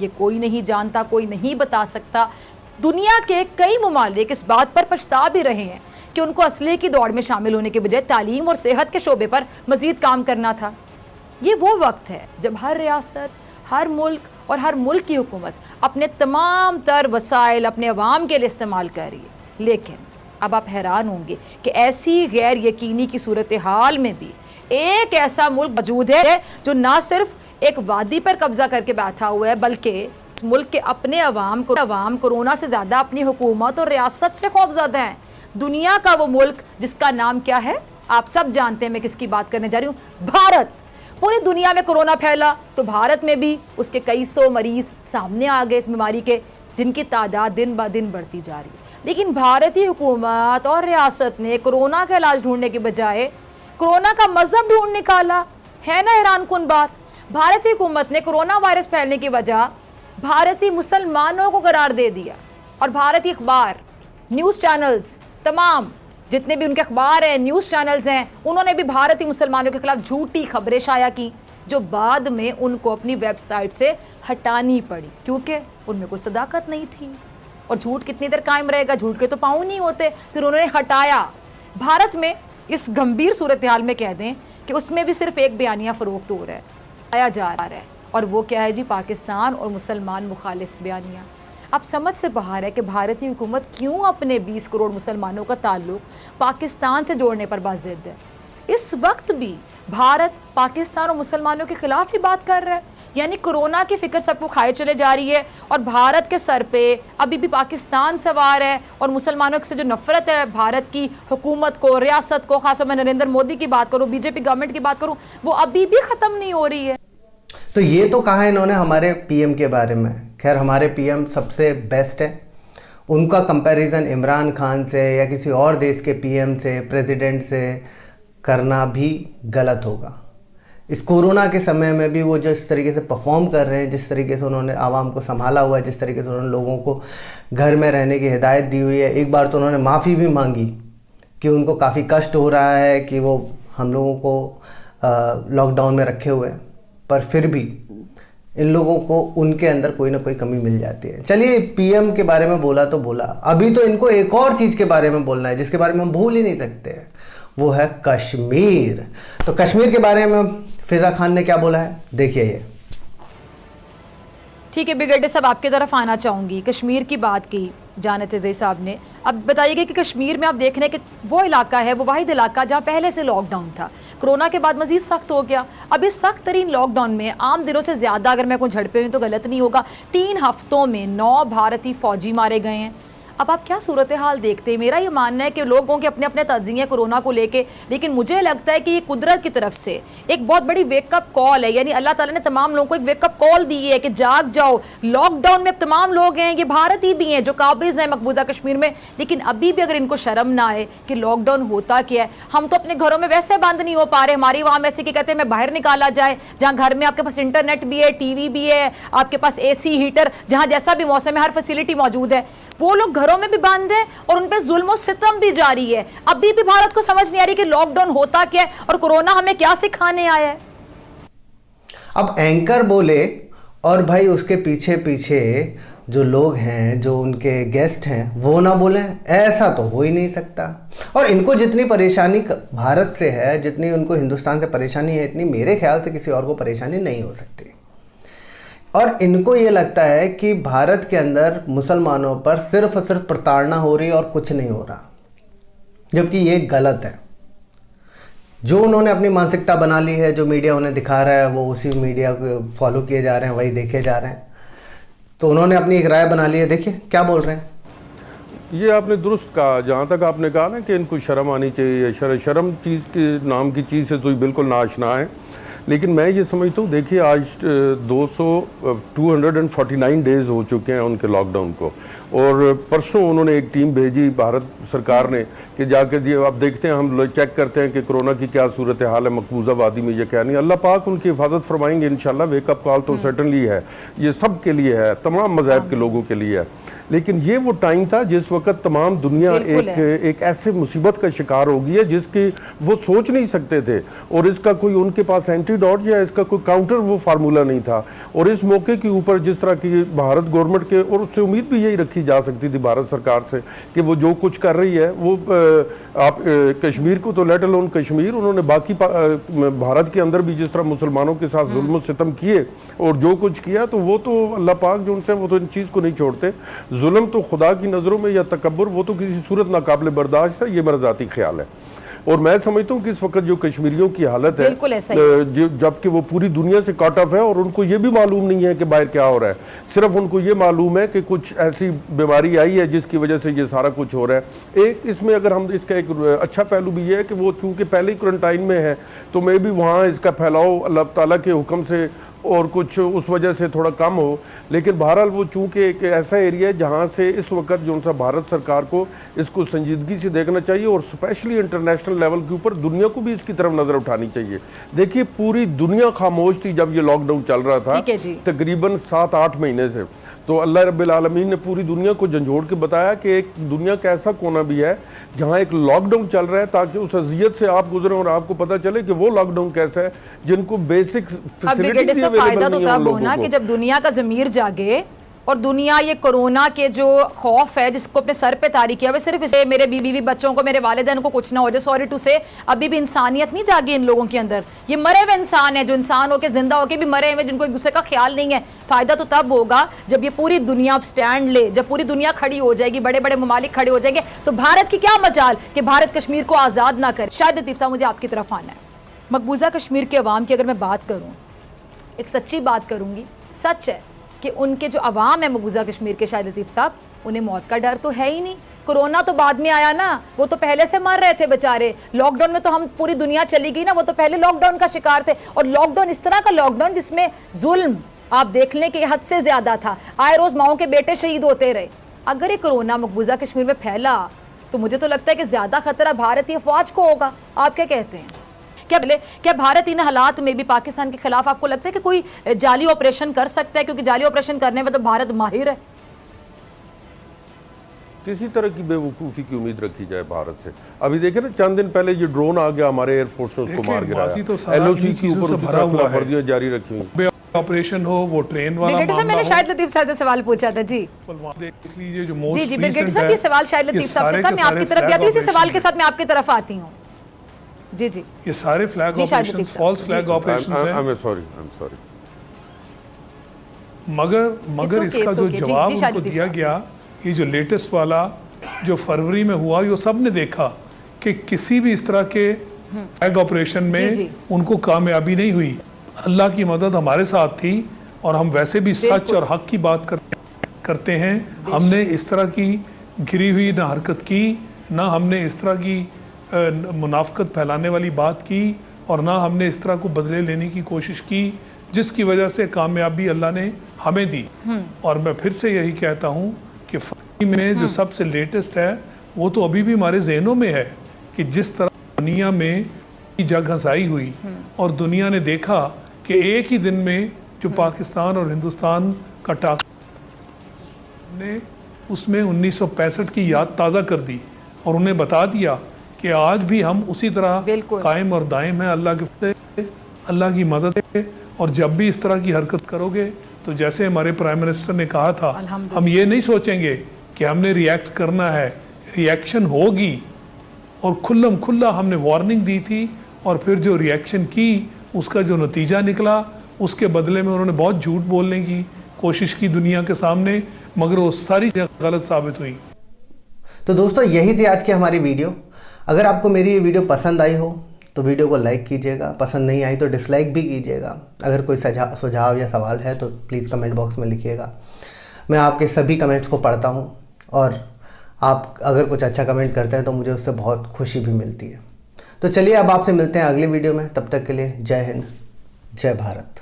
ये कोई नहीं जानता, कोई नहीं बता सकता। दुनिया के कई ममालिक इस बात पर पछता भी रहे हैं कि उनको असले की दौड़ में शामिल होने के बजाय तालीम और सेहत के शोबे पर मजीद काम करना था। ये वो वक्त है जब हर रियासत, हर मुल्क और हर मुल्क की हुकूमत अपने तमाम तर वसाइल अपने अवाम के लिए इस्तेमाल कर रही है। लेकिन अब आप हैरान होंगे कि ऐसी गैर यकीनी की सूरत हाल में भी एक ऐसा मुल्क मौजूद है जो ना सिर्फ एक वादी पर कब्जा करके बैठा हुआ है, बल्कि मुल्क के अपने अवाम कोरोना से ज़्यादा अपनी हुकूमत और रियासत से खौफज़दा हैं। दुनिया का वो मुल्क जिसका नाम क्या है, आप सब जानते हैं मैं किसकी बात करने जा रही हूँ, भारत। पूरी दुनिया में कोरोना फैला तो भारत में भी उसके कई सौ मरीज सामने आ गए इस बीमारी के, जिनकी तादाद दिन ब दिन बढ़ती जा रही है। लेकिन भारतीय हुकूमत और रियासत ने कोरोना का इलाज ढूंढने के बजाय कोरोना का मजहब ढूंढ निकाला है ना। हैरानकुन बात, भारतीय हुकूमत ने कोरोना वायरस फैलने की वजह भारतीय मुसलमानों को करार दे दिया और भारतीय अखबार, न्यूज़ चैनल्स, तमाम जितने भी उनके अखबार हैं, न्यूज़ चैनल्स हैं, उन्होंने भी भारतीय मुसलमानों के खिलाफ झूठी खबरें शाया की, जो बाद में उनको अपनी वेबसाइट से हटानी पड़ी क्योंकि उनमें कोई सदाकत नहीं थी। और झूठ कितनी देर कायम रहेगा, झूठ के तो पाँव नहीं होते, फिर उन्होंने हटाया। भारत में इस गंभीर सूरत हाल में कह दें कि उसमें भी सिर्फ एक बयानिया फ़रोख्त हो रहा है, आया जा रहा है, और वो क्या है जी, पाकिस्तान और मुसलमान मुखालिफ बयानिया। अब समझ से बाहर है कि भारतीय हुकूमत क्यों अपने 20 करोड़ मुसलमानों का ताल्लुक पाकिस्तान से जोड़ने पर बाज़िद है। इस वक्त भी भारत पाकिस्तान और मुसलमानों के खिलाफ ही बात कर रहा है, यानी कोरोना की फिक्र सबको खाए चले जा रही है और भारत के सर पे अभी भी पाकिस्तान सवार है। और मुसलमानों से जो नफरत है भारत की हुकूमत को, रियासत को, खासकर मैं नरेंद्र मोदी की बात करूँ, बीजेपी गवर्नमेंट की बात करूँ, वो अभी भी ख़त्म नहीं हो रही है। तो ये तो कहा इन्होंने हमारे पीएम के बारे में। खैर, हमारे पीएम सबसे बेस्ट है, उनका कंपैरिजन इमरान खान से या किसी और देश के पीएम से, प्रेसिडेंट से करना भी गलत होगा। इस कोरोना के समय में भी वो जिस तरीके से परफॉर्म कर रहे हैं, जिस तरीके से उन्होंने आवाम को संभाला हुआ है, जिस तरीके से उन्होंने लोगों को घर में रहने की हिदायत दी हुई है। एक बार तो उन्होंने माफ़ी भी मांगी कि उनको काफ़ी कष्ट हो रहा है कि वो हम लोगों को लॉकडाउन में रखे हुए हैं, पर फिर भी इन लोगों को उनके अंदर कोई ना कोई कमी मिल जाती है। चलिए, पीएम के बारे में बोला तो बोला, अभी तो इनको एक और चीज़ के बारे में बोलना है जिसके बारे में हम भूल ही नहीं सकते हैं, वो है कश्मीर। तो कश्मीर के बारे में फिजा खान ने क्या बोला है, देखिए ये। ठीक है बिगड़े साहब, आपकी तरफ आना चाहूँगी। कश्मीर की बात की जाने चज़ई साहब ने, अब बताइएगा कि कश्मीर में आप देख रहे हैं कि वो इलाका है, वो वाहिद इलाका जहाँ पहले से लॉकडाउन था, कोरोना के बाद मज़ीद सख्त हो गया। अब इस सख्त तरीन लॉकडाउन में आम दिनों से ज़्यादा, अगर मैं कोई झड़पे हुई तो गलत नहीं होगा, 3 हफ्तों में 9 भारतीय फ़ौजी मारे गए हैं। अब आप क्या सूरत हाल देखते हैं? मेरा ये मानना है कि लोगों के अपने अपने तज्ज़िये कोरोना को लेके, लेकिन मुझे लगता है कि ये कुदरत की तरफ से एक बहुत बड़ी वेकअप कॉल है, यानी अल्लाह ताला ने तमाम लोगों को एक वेकअप कॉल दी है कि जाग जाओ। लॉकडाउन में तमाम लोग हैं, ये भारतीय भी हैं जो काबिज़ हैं मकबूजा कश्मीर में, लेकिन अभी भी अगर इनको शर्म ना आए कि लॉकडाउन होता क्या है। हम तो अपने घरों में वैसे बंद नहीं हो पा रहे, हमारी आवाम ऐसे कि कहते हैं मैं बाहर निकाला जाए, जहाँ घर में आपके पास इंटरनेट भी है, टीवी भी है, आपके पास AC, हीटर, जहाँ जैसा भी मौसम है हर फैसिलिटी मौजूद है, वो लोग घरों में भी बंद है और उन पे जुल्म और सितम भी जारी है। अभी भी भारत को समझ नहीं आ रही कि लॉकडाउन होता क्या है और कोरोना हमें क्या सिखाने आया है। अब एंकर बोले और भाई उसके पीछे पीछे जो लोग हैं, जो उनके गेस्ट हैं, वो ना बोले, ऐसा तो हो ही नहीं सकता। और इनको जितनी परेशानी भारत से है, जितनी उनको हिंदुस्तान से परेशानी है, इतनी मेरे ख्याल से किसी और को परेशानी नहीं हो सकती। और इनको ये लगता है कि भारत के अंदर मुसलमानों पर सिर्फ और सिर्फ प्रताड़ना हो रही है और कुछ नहीं हो रहा, जबकि ये गलत है। जो उन्होंने अपनी मानसिकता बना ली है, जो मीडिया उन्हें दिखा रहा है, वो उसी मीडिया को फॉलो किए जा रहे हैं, वही देखे जा रहे हैं। तो उन्होंने अपनी एक राय बना ली है, देखिए क्या बोल रहे हैं। ये आपने दुरुस्त कहा, जहाँ तक आपने कहा ना कि इनको शर्म आनी चाहिए, शर्म चीज़ के नाम की चीज़ से तो बिल्कुल नाआशना है। लेकिन मैं ये समझता हूँ, देखिए आज 249 डेज़ हो चुके हैं उनके लॉकडाउन को, और परसों उन्होंने एक टीम भेजी भारत सरकार ने कि जाकर ये आप देखते हैं, हम चेक करते हैं कि कोरोना की क्या सूरत हाल है मकबूजा वादी में, ये क्या नहीं। अल्लाह पाक उनकी हिफाजत फरमाएंगे इंशाल्लाह। वेकअप कॉल तो सर्टनली है, ये सब के लिए है, तमाम मज़ाहब के लोगों के लिए है। लेकिन ये वो टाइम था जिस वक्त तमाम दुनिया एक ऐसे मुसीबत का शिकार हो गई है जिसकी वो सोच नहीं सकते थे, और इसका कोई उनके पास एंटीडोट एंटीडोट या इसका कोई काउंटर वो फार्मूला नहीं था। और इस मौके के ऊपर जिस तरह की भारत गवर्नमेंट के, और उससे उम्मीद भी यही रखी जा सकती थी भारत सरकार से कि वो जो कुछ कर रही है वो आप कश्मीर को तो लेट अलोन कश्मीर, उन्होंने बाकी भारत के अंदर भी जिस तरह मुसलमानों के साथ जुल्म सितम किए और जो कुछ किया, तो वो तो अल्लाह पाक जो उनसे वो तो इन चीज़ को नहीं छोड़ते। जुल्म तो खुदा की नज़रों में या तकब्बुर वो तो किसी सूरत नाकाबिल बर्दाश्त है, ये मेरा ज़ाती ख्याल है। और मैं समझता हूँ कि इस वक्त जो कश्मीरियों की हालत है, जबकि वो पूरी दुनिया से कट ऑफ है और उनको ये भी मालूम नहीं है कि बाहर क्या हो रहा है, सिर्फ उनको ये मालूम है कि कुछ ऐसी बीमारी आई है जिसकी वजह से ये सारा कुछ हो रहा है। एक इसमें अगर हम इसका एक अच्छा पहलू भी ये है कि वो चूँकि पहले ही क्वारंटाइन में है, तो मे भी वहाँ इसका फैलाव अल्लाह ताला के हुक्म से और कुछ उस वजह से थोड़ा कम हो। लेकिन बहरहाल वो चूँकि एक ऐसा एरिया है जहाँ से इस वक्त जो सा भारत सरकार को इसको संजीदगी से देखना चाहिए और स्पेशली इंटरनेशनल लेवल के ऊपर दुनिया को भी इसकी तरफ नज़र उठानी चाहिए। देखिए पूरी दुनिया खामोश थी जब ये लॉकडाउन चल रहा था, तकरीबन 7-8 महीने से। तो अल्लाह रब्बिल आलमीन ने पूरी दुनिया को झंझोड़ के बताया कि एक दुनिया का ऐसा कोना भी है जहां एक लॉकडाउन चल रहा है, ताकि उस अजियत से आप गुजरें और आपको पता चले कि वो लॉकडाउन कैसा है जिनको बेसिक फैसिलिटीज फायदा तो तब होना कि जब दुनिया का ज़मीर जागे और दुनिया ये कोरोना के जो खौफ है जिसको अपने सर पे तारी किया, वे सिर्फ इसे मेरे बीवी बच्चों को, मेरे वालिदैन को कुछ ना हो जाए, सॉरी टू से, अभी भी इंसानियत नहीं जागी इन लोगों के अंदर। ये मरे हुए इंसान है जो इंसान होके जिंदा होके भी मरे हुए, जिनको एक दूसरे का ख्याल नहीं है। फायदा तो तब होगा जब ये पूरी दुनिया स्टैंड ले, जब पूरी दुनिया खड़ी हो जाएगी, बड़े बड़े ममालिक खड़े हो जाएंगे, तो भारत की क्या मजाल कि भारत कश्मीर को आज़ाद ना करे। शायद लतीफ़ साहब मुझे आपकी तरफ आना है। मकबूजा कश्मीर के अवाम की अगर मैं बात करूँ, एक सच्ची बात करूँगी, सच है कि उनके जो अवाम है मकबूजा कश्मीर के, शायद लतीफ़ साहब, उन्हें मौत का डर तो है ही नहीं। कोरोना तो बाद में आया ना, वो तो पहले से मर रहे थे बेचारे। लॉकडाउन में तो हम पूरी दुनिया चली गई ना, वो तो पहले लॉकडाउन का शिकार थे। और लॉकडाउन इस तरह का लॉकडाउन जिसमें जुल्म आप देख लें कि हद से ज़्यादा था, आए रोज़ माओं के बेटे शहीद होते रहे। अगर ये कोरोना मकबूजा कश्मीर में फैला तो मुझे तो लगता है कि ज़्यादा खतरा भारतीय अफवाज को होगा। आप क्या कहते हैं? क्या भारत इन हालात में भी पाकिस्तान के खिलाफ आपको लगता है कि कोई जाली ऑपरेशन कर सकता है? क्योंकि जाली ऑपरेशन करने में तो भारत माहिर है। किसी तरह की बेवकूफ़ी की उम्मीद रखी जाए भारत से? अभी देखे ना, चंद दिन पहले ये ड्रोन आ गया, हमारे एयरफोर्स ने उसको मार गिराया। LOC के ऊपर खिलाफवर्जियां जारी रखी हुई, ऑपरेशन हो, वो ट्रेन वाला मामला हो। मैंने शायद लतीफ़ साहब से सवाल पूछा था जी। देख लीजिए जो मोस्ट जी ब्रिगेडियर साहब, ये सवाल शायद लतीफ़ साहब से था। मैं आपकी तरफ जाती हूँ, इसी सवाल के साथ मैं आपकी तरफ आती हूँ। जी जी, ये सारे flag operations, false flag operations हैं। I am sorry. मगर इसका जो जवाब उनको दिया गया, ये जो लेटेस्ट वाला जो फरवरी में हुआ, ये सब ने देखा कि किसी भी इस तरह के फ्लैग ऑपरेशन में उनको कामयाबी नहीं हुई। अल्लाह की मदद हमारे साथ थी और हम वैसे भी सच और हक की बात करते हैं। हमने इस तरह की घिरी हुई ना हरकत की, ना हमने इस तरह की मुनाफकत फैलाने वाली बात की, और ना हमने इस तरह को बदले लेने की कोशिश की, जिसकी वजह से कामयाबी अल्लाह ने हमें दी। और मैं फिर से यही कहता हूँ कि फरवरी में जो सबसे लेटेस्ट है वो तो अभी भी हमारे जहनों में है कि जिस तरह दुनिया में जंग हंसाई हुई और दुनिया ने देखा कि एक ही दिन में जो पाकिस्तान और हिंदुस्तान का टाकरा ने उसमें 1965 की याद ताज़ा कर दी और उन्हें बता दिया कि आज भी हम उसी तरह कायम और दायम हैं अल्लाह की मदद है। और जब भी इस तरह की हरकत करोगे तो जैसे हमारे प्राइम मिनिस्टर ने कहा था, हम ये नहीं सोचेंगे कि हमने रिएक्ट करना है, रिएक्शन होगी। और खुल्लम खुल्ला हमने वार्निंग दी थी और फिर जो रिएक्शन की उसका जो नतीजा निकला, उसके बदले में उन्होंने बहुत झूठ बोलने की कोशिश की दुनिया के सामने, मगर वो सारी गलत साबित हुई। तो दोस्तों यही थी आज की हमारी वीडियो। अगर आपको मेरी ये वीडियो पसंद आई हो तो वीडियो को लाइक कीजिएगा, पसंद नहीं आई तो डिसलाइक भी कीजिएगा। अगर कोई सुझाव या सवाल है तो प्लीज़ कमेंट बॉक्स में लिखिएगा। मैं आपके सभी कमेंट्स को पढ़ता हूँ और आप अगर कुछ अच्छा कमेंट करते हैं तो मुझे उससे बहुत खुशी भी मिलती है। तो चलिए अब आपसे मिलते हैं अगली वीडियो में, तब तक के लिए जय हिंद, जय भारत।